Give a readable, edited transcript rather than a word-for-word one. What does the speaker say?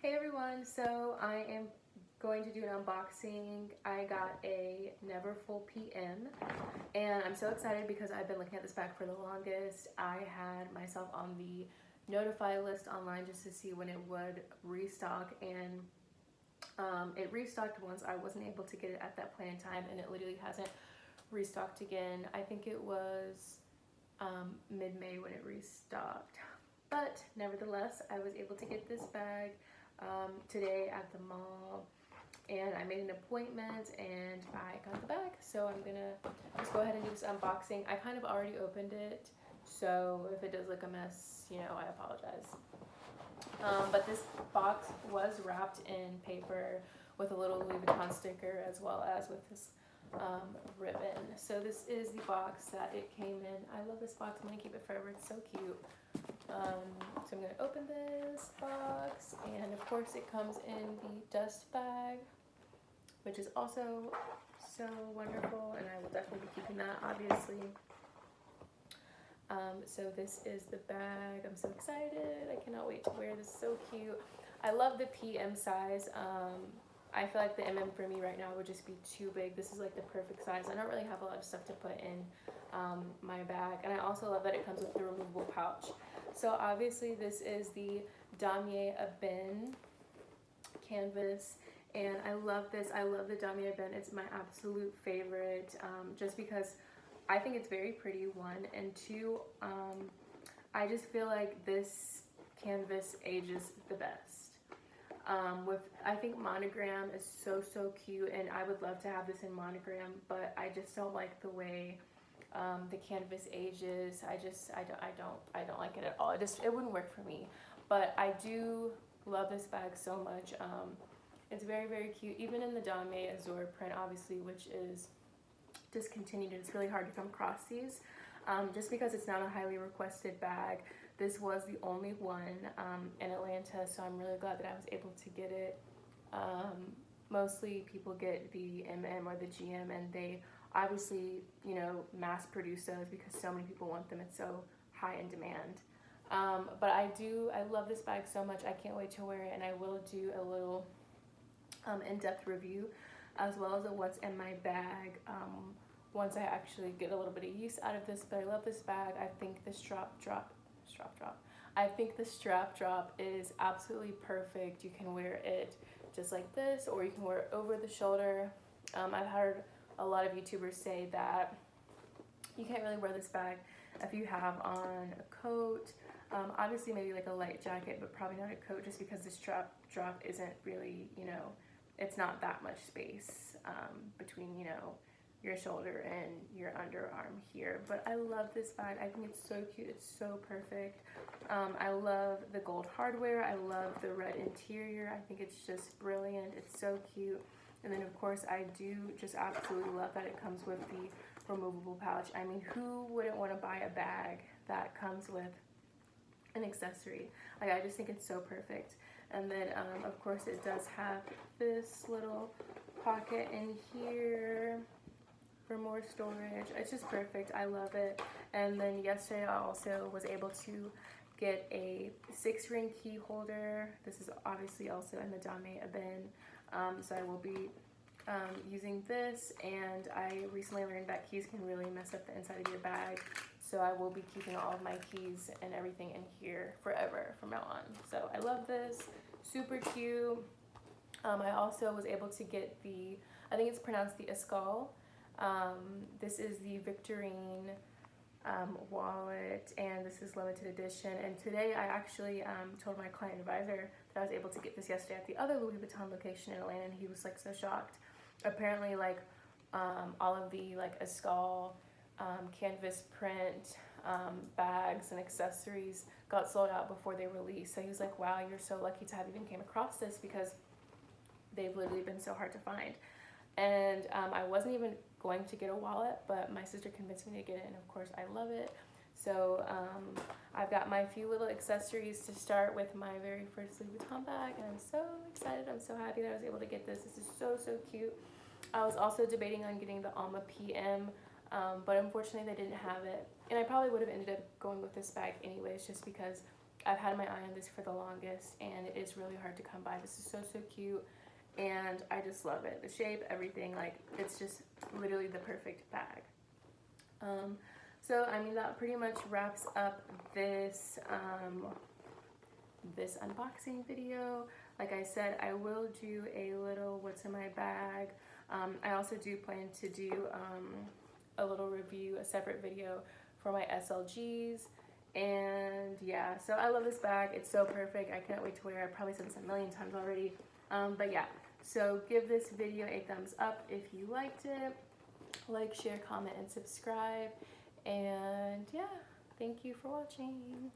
Hey everyone, so I am going to do an unboxing. I got a Neverfull PM and I'm so excited because I've been looking at this bag for the longest. I had myself on the notify list online just to see when it would restock, and it restocked once. I wasn't able to get it at that point in time, and it literally hasn't restocked again. I think it was mid-May when it restocked. But nevertheless, I was able to get this bag today at the mall, and I made an appointment and I got the bag. So I'm gonna just go ahead and do this unboxing. I kind of already opened it, so if it does look a mess, you know, I apologize. But this box was wrapped in paper with a little Louis Vuitton sticker, as well as with this ribbon. So this is the box that it came in. I love this box. I'm gonna keep it forever. It's so cute. So I'm gonna open this box, and of course it comes in the dust bag, which is also so wonderful, and I will definitely be keeping that, obviously. So this is the bag. I'm so excited. I cannot wait to wear this. So cute. I love the PM size. I feel like the MM for me right now would just be too big. This is like the perfect size. I don't really have a lot of stuff to put in my bag. And I also love that it comes with the removable pouch. So obviously this is the Damier Ebene canvas. And I love this. I love the Damier Ebene. It's my absolute favorite, just because I think it's very pretty, one. And two, I just feel like this canvas ages the best. I think monogram is so cute, and I would love to have this in monogram, but I just don't like the way the canvas ages. I don't like it at all. It wouldn't work for me. But I do love this bag so much. It's very cute, even in the Damier Azur print, obviously, which is discontinued. It's really hard to come across these, just because it's not a highly requested bag. This was the only one in Atlanta, so I'm really glad that I was able to get it. Mostly people get the MM or the GM, and they obviously, you know, mass produce those because so many people want them. It's so high in demand. But I love this bag so much. I can't wait to wear it, and I will do a little in-depth review, as well as a what's in my bag once I actually get a little bit of use out of this. But I love this bag. I think the strap drop. I think the strap drop is absolutely perfect. You can wear it just like this, or you can wear it over the shoulder. I've heard a lot of YouTubers say that you can't really wear this bag if you have on a coat. Obviously maybe like a light jacket, but probably not a coat, just because the strap drop isn't really, you know, it's not that much space between, you know, your shoulder and your underarm here. But I love this bag. I think it's so cute. It's so perfect. I love the gold hardware. I love the red interior. I think it's just brilliant. It's so cute. And then of course I do just absolutely love that it comes with the removable pouch. I mean, who wouldn't want to buy a bag that comes with an accessory? Like, I just think it's so perfect. And then of course it does have this little pocket in here for more storage. It's just perfect. I love it. And then yesterday I also was able to get a 6-ring key holder. This is obviously also in the Damier Ebene. So I will be using this, and I recently learned that keys can really mess up the inside of your bag. So I will be keeping all of my keys and everything in here forever from now on. So I love this. Super cute. I also was able to get the, I think it's pronounced the Escale. This is the Victorine wallet, and this is limited edition. And today I actually told my client advisor that I was able to get this yesterday at the other Louis Vuitton location in Atlanta, and he was like so shocked. Apparently, like all of the like Escale canvas print bags and accessories got sold out before they released. So he was like, wow, you're so lucky to have even came across this, because they've literally been so hard to find. And I wasn't even going to get a wallet, but my sister convinced me to get it, and of course I love it. So I've got my few little accessories to start with my very first Louis Vuitton bag, and I'm so excited. I'm so happy that I was able to get this. This is so cute. I was also debating on getting the Alma PM, but unfortunately they didn't have it, and I probably would have ended up going with this bag anyways, just because I've had my eye on this for the longest, and it is really hard to come by. This is so, so cute, and I just love it. The shape, everything, like, it's just literally the perfect bag. So, I mean, that pretty much wraps up this, this unboxing video. Like I said, I will do a little what's in my bag. I also do plan to do a little review, a separate video for my SLGs. And yeah, so I love this bag. It's so perfect. I can't wait to wear it. I've probably said this a million times already. But yeah, so give this video a thumbs up if you liked it. Like, share, comment, and subscribe. And yeah, thank you for watching.